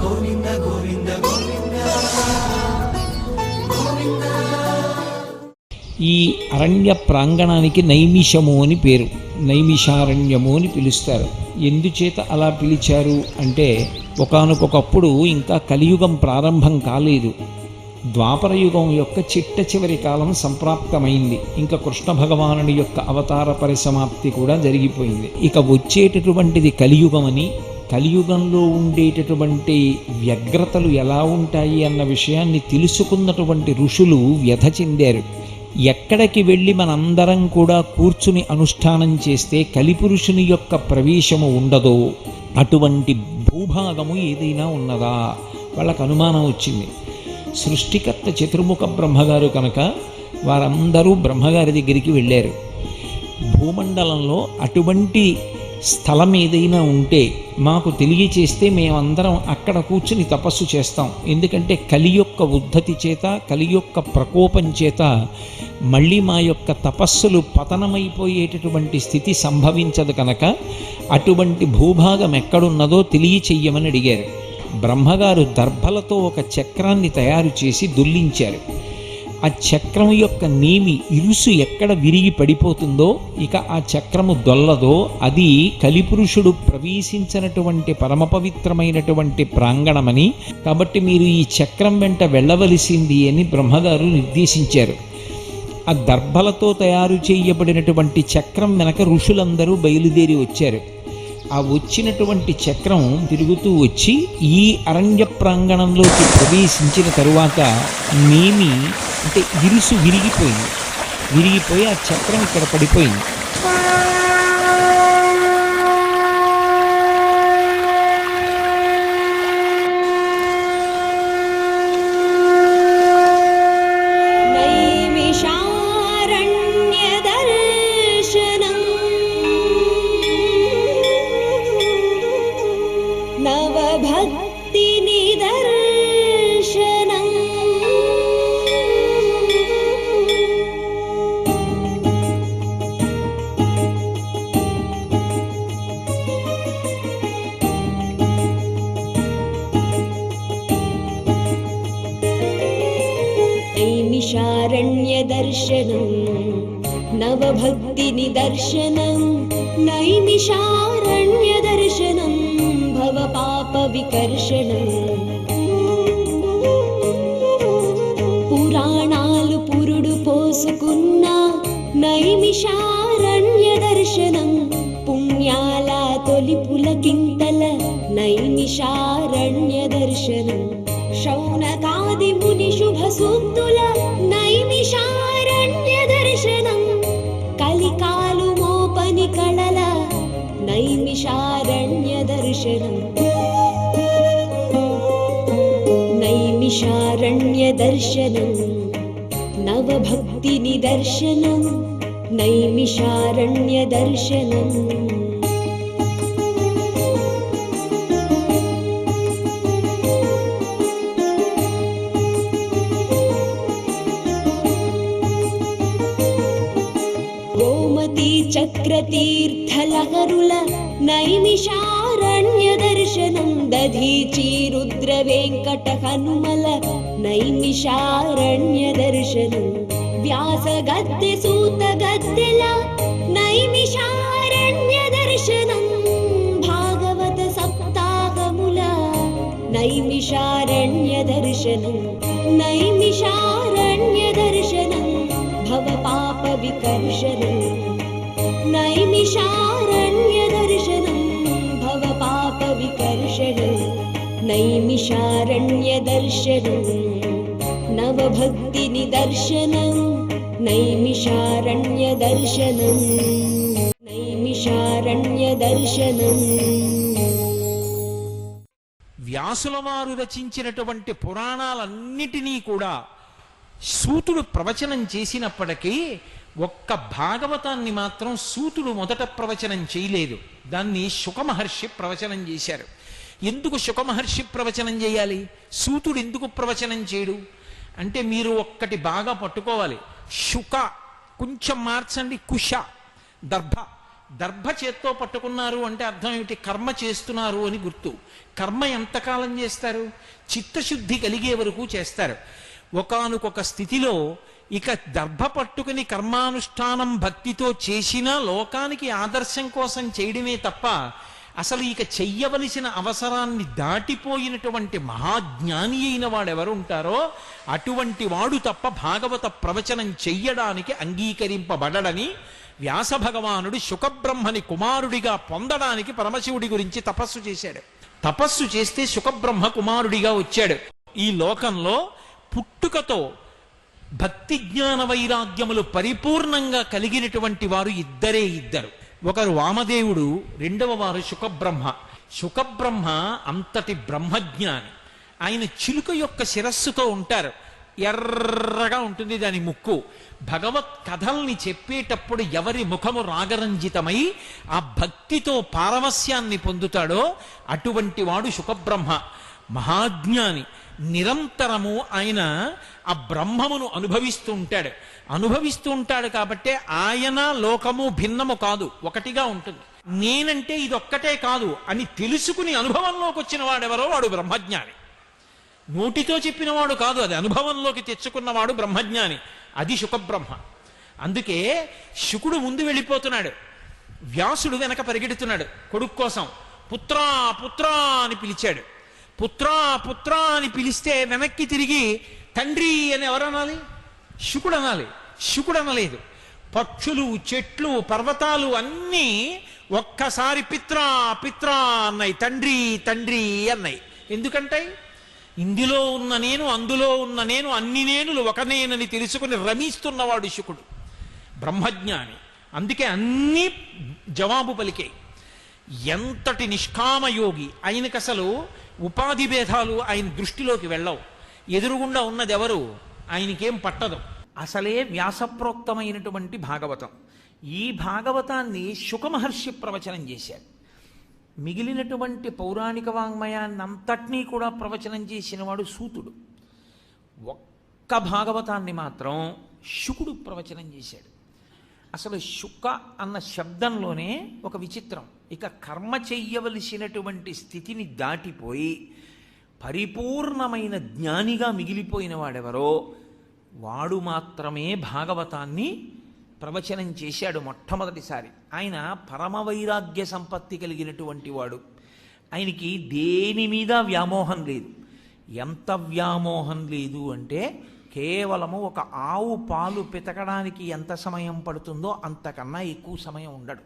గోవింద గోవింద గోవింద గోవింద. ఈ అరణ్య ప్రాంగణానికి నైమిషము అని పేరు, నైమిషారణ్యము అని పిలుస్తారు. ఎందుచేత అలా పిలిచారు అంటే, ఒకానొకప్పుడు ఇంకా కలియుగం ప్రారంభం కాలేదు, ద్వాపరయుగం యొక్క చిట్ట చివరి కాలం సంప్రాప్తమైంది. ఇంకా కృష్ణ భగవానుడి యొక్క అవతార పరిసమాప్తి కూడా జరిగిపోయింది. ఇక వచ్చేటటువంటిది కలియుగమని, కలియుగంలో ఉండేటటువంటి వ్యగ్రతలు ఎలా ఉంటాయి అన్న విషయాన్ని తెలుసుకున్నటువంటి ఋషులు వ్యధ చెందారు. ఎక్కడికి వెళ్ళి మనందరం కూడా కూర్చుని అనుష్ఠానం చేస్తే కలిపురుషుని యొక్క ప్రవేశము ఉండదో అటువంటి భూభాగము ఏదైనా ఉన్నదా వాళ్ళకు అనుమానం వచ్చింది. సృష్టికర్త చతుర్ముఖ బ్రహ్మగారు కనుక వారందరూ బ్రహ్మగారి దగ్గరికి వెళ్ళారు. భూమండలంలో అటువంటి స్థలం ఏదైనా ఉంటే మాకు తెలియచేస్తే మేమందరం అక్కడ కూర్చుని తపస్సు చేస్తాం. ఎందుకంటే కలి యొక్క ఉద్ధతి చేత, కలి యొక్క ప్రకోపం చేత మళ్ళీ మా యొక్క తపస్సులు పతనమైపోయేటటువంటి స్థితి సంభవించదు కనుక అటువంటి భూభాగం ఎక్కడున్నదో తెలియచెయ్యమని అడిగారు. బ్రహ్మగారు దర్భలతో ఒక చక్రాన్ని తయారు చేసి దుల్లించారు. ఆ చక్రం యొక్క నేమి ఇరుసు ఎక్కడ విరిగి పడిపోతుందో, ఇక ఆ చక్రము దొల్లదో, అది కలిపురుషుడు ప్రవేశించినటువంటి పరమ పవిత్రమైనటువంటి ప్రాంగణమని, కాబట్టి మీరు ఈ చక్రం వెంట వెళ్ళవలసింది అని బ్రహ్మగారు నిర్దేశించారు. ఆ దర్భలతో తయారు చేయబడినటువంటి చక్రం వెనక ఋషులందరూ బయలుదేరి వచ్చారు. ఆ వచ్చినటువంటి చక్రం తిరుగుతూ వచ్చి ఈ అరణ్య ప్రాంగణంలోకి ప్రవేశించిన తరువాత నేమి అంటే ఇరుసు విరిగిపోయి ఆ చక్రం ఇక్కడ పడిపోయింది. నైమిషారణ్యదర్శనం నవభక్తినిదర్శనం నైమిషారణ్యదర్శనం భవపాపవికర్షణం. పురాణాలు పురుడు పోసుకున్న నైమిషారణ్యదర్శనం, పుణ్యాల తొలి పులకింతల నైమిషారణ్యదర్శనం, శౌనకాది ముని శుభ సూక్తుల నైమిషారణ్య దర్శనం, కలికాలు మోపని కళల నైమిషారణ్య దర్శనం. నైమిషారణ్య దర్శనం నవభక్తి నిదర్శనం, నైమిషారణ్య దర్శనం. చక్రతీర్థలహరుల నైమిషారణ్య దర్శనం, దధీచి రుద్ర వెంకట హనుమల నైమిషారణ్య దర్శనం, వ్యాస గద్దె సూత గద్దెల నైమిషారణ్య దర్శనం, భాగవత సప్తాహముల నైమిషారణ్య దర్శనం, నైమిషారణ్య దర్శనం భవపాప వికర్షణం, నైమిషారణ్య దర్శనం భవపాప వికర్షణం, నైమిషారణ్య దర్శనం నవభక్తి నిదర్శనం, నైమిషారణ్య దర్శనం, నైమిషారణ్య దర్శనం. వ్యాసుల వారు రచించినటువంటి పురాణాలన్నిటినీ కూడా సూతుడు ప్రవచనం చేసినప్పటికీ ఒక్క భాగవతాన్ని మాత్రం సూతుడు మొదట ప్రవచనం చేయలేదు. దాన్ని శుకమహర్షి ప్రవచనం చేశారు. ఎందుకు శుకమహర్షి ప్రవచనం చేయాలి, సూతుడు ఎందుకు ప్రవచనం చేయడు అంటే, మీరు ఒక్కటి బాగా పట్టుకోవాలి. శుక కొంచెం మార్చండి, కుష దర్భ దర్భ చేత్తో పట్టుకున్నారు అంటే అర్థం ఏమిటి? కర్మ చేస్తున్నారు అని గుర్తు. కర్మ ఎంతకాలం చేస్తారు? చిత్తశుద్ధి కలిగే వరకు చేస్తారు. ఒకానొక స్థితిలో ఇక దర్భ పట్టుకుని కర్మానుష్ఠానం భక్తితో చేసినా లోకానికి ఆదర్శం కోసం చేయడమే తప్ప అసలు ఇక చెయ్యవలసిన అవసరాన్ని దాటిపోయినటువంటి మహాజ్ఞాని అయిన వాడెవరు ఉంటారో అటువంటి వాడు తప్ప భాగవత ప్రవచనం చెయ్యడానికి అంగీకరింపబడడని వ్యాస భగవానుడు శుకబ్రహ్మని కుమారుడిగా పొందడానికి పరమశివుడి గురించి తపస్సు చేశాడు. తపస్సు చేస్తే శుకబ్రహ్మ కుమారుడిగా వచ్చాడు. ఈ లోకంలో పుట్టుకతో భక్తి జ్ఞాన వైరాగ్యములు పరిపూర్ణంగా కలిగినటువంటి వారు ఇద్దరు. ఒకరు వామదేవుడు, రెండవ వారు శుకబ్రహ్మ. శుకబ్రహ్మ అంతటి బ్రహ్మజ్ఞాని. ఆయన చిలుక యొక్క శిరస్సుతో ఉంటారు. ఎర్రగా ఉంటుంది దాని ముక్కు. భగవత్ కథల్ని చెప్పేటప్పుడు ఎవరి ముఖము రాగరంజితమై ఆ భక్తితో పారవస్యాన్ని పొందుతాడో అటువంటి వాడు శుకబ్రహ్మ. మహాజ్ఞాని. నిరంతరము ఆయన ఆ బ్రహ్మమును అనుభవిస్తూ ఉంటాడు కాబట్టి ఆయన లోకము భిన్నము కాదు, ఒకటిగా ఉంటుంది. నేనంటే ఇదొక్కటే కాదు అని తెలుసుకుని అనుభవంలోకి వచ్చిన వాడెవరో వాడు బ్రహ్మజ్ఞాని. నోటితో చెప్పినవాడు కాదు, అది అనుభవంలోకి తెచ్చుకున్నవాడు బ్రహ్మజ్ఞాని. అది శుకబ్రహ్మ. అందుకే శుకుడు ముందు వెళ్ళిపోతున్నాడు, వ్యాసుడు వెనక పరిగెడుతున్నాడు కొడుకు కోసం. పుత్రా పుత్రా అని పిలిచాడు. పుత్రా పుత్రా అని పిలిస్తే వెనక్కి తిరిగి తండ్రి అని ఎవరనాలి? శుకుడు అనాలి. శుకుడు అనలేదు. పక్షులు, చెట్లు, పర్వతాలు అన్నీ ఒక్కసారి పిత్రా పిత్రా అన్నాయి, తండ్రి తండ్రి అన్నాయి. ఎందుకంటాయి? ఇందులో ఉన్న నేను, అందులో ఉన్న నేను, అన్ని నేనులు ఒక నేనని తెలుసుకుని రమిస్తున్నవాడు శుకుడు, బ్రహ్మజ్ఞాని. అందుకే అన్నీ జవాబు పలికాయి. ఎంతటి నిష్కామయోగి! ఆయనకు అసలు ఉపాధి భేదాలు ఆయన దృష్టిలోకి వెళ్ళవు. ఎదురుగుండా ఉన్నది ఎవరు? ఆయనకేం పట్టదు. అసలే వ్యాసప్రోక్తమైనటువంటి భాగవతం. ఈ భాగవతాన్ని శుకమహర్షి ప్రవచనం చేశారు. మిగిలినటువంటి పౌరాణిక వాంగ్మయాన్ని అంతటినీ కూడా ప్రవచనం చేసినవాడు సూతుడు. ఒక్క భాగవతాన్ని మాత్రం శుకుడు ప్రవచనం చేశాడు. అసలు శుక అన్న శబ్దంలోనే ఒక విచిత్రం. ఇక కర్మ చెయ్యవలసినటువంటి స్థితిని దాటిపోయి పరిపూర్ణమైన జ్ఞానిగా మిగిలిపోయిన వాడెవరో వాడు మాత్రమే భాగవతాన్ని ప్రవచనం చేశాడు మొట్టమొదటిసారి. ఆయన పరమ వైరాగ్య సంపత్తి కలిగినటువంటి వాడు. ఆయనకి దేని మీద వ్యామోహం లేదు. ఎంత వ్యామోహం లేదు అంటే కేవలము ఒక ఆవు పాలు పితకడానికి ఎంత సమయం పడుతుందో అంతకన్నా ఎక్కువ సమయం ఉండడు.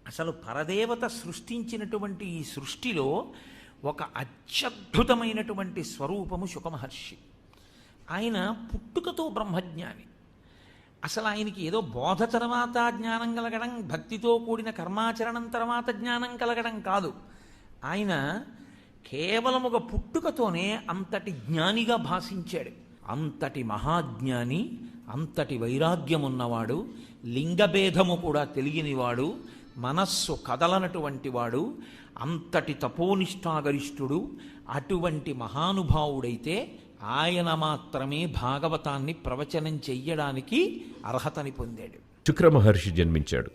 అసలు పరదేవత సృష్టించినటువంటి ఈ సృష్టిలో ఒక అత్యద్భుతమైనటువంటి స్వరూపము శుకమహర్షి. ఆయన పుట్టుకతో బ్రహ్మజ్ఞాని. అసలు ఆయనకి ఏదో బోధ తర్వాత జ్ఞానం కలగడం, భక్తితో కూడిన కర్మాచరణం తర్వాత జ్ఞానం కలగడం కాదు. ఆయన కేవలం ఒక పుట్టుకతోనే అంతటి జ్ఞానిగా భాషించాడు. అంతటి మహాజ్ఞాని, అంతటి వైరాగ్యం ఉన్నవాడు, లింగభేదము కూడా తెలియనివాడు, మనస్సు కదలనటువంటి వాడు, అంతటి తపోనిష్టాగరిష్ఠుడు. అటువంటి మహానుభావుడైతే ఆయన మాత్రమే భాగవతాన్ని ప్రవచనం చెయ్యడానికి అర్హతని పొందాడు. శుక్ర మహర్షి జన్మించాడు.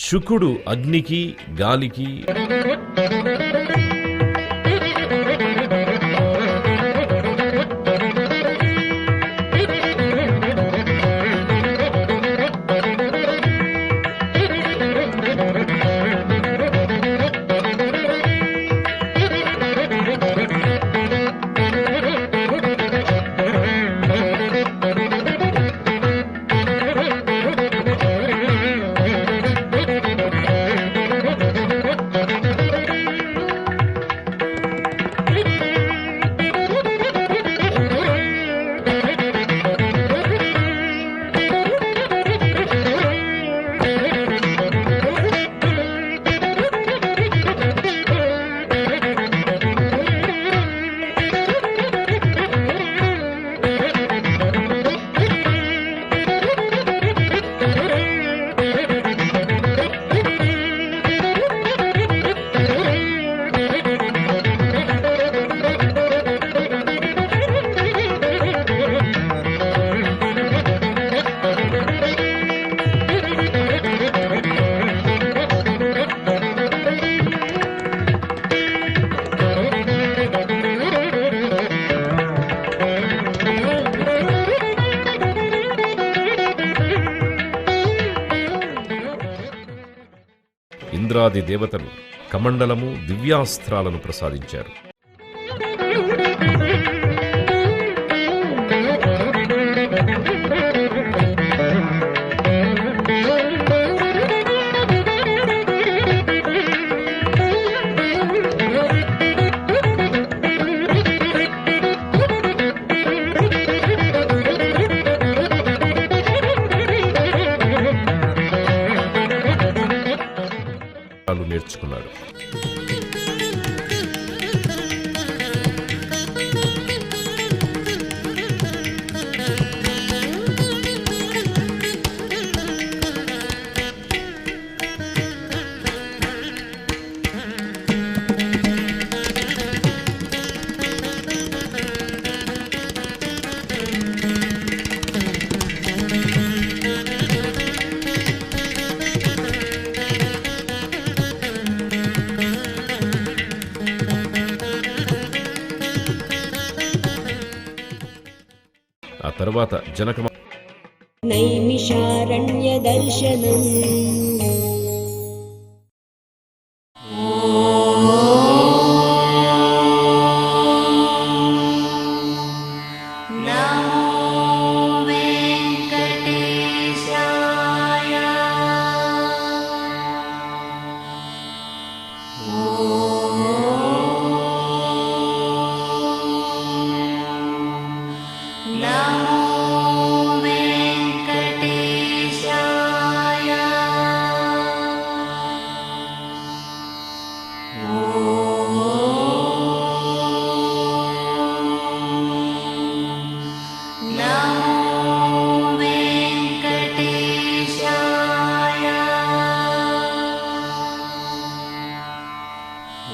శుకుడు అగ్నికి గాలికి ఇంద్రాది దేవతలు కమండలము దివ్యాస్త్రాలను ప్రసాదించారు. నేర్చుకున్నాడు. ఆ తరువాత జనక నైమిషారణ్య దర్శనం.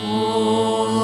ఓం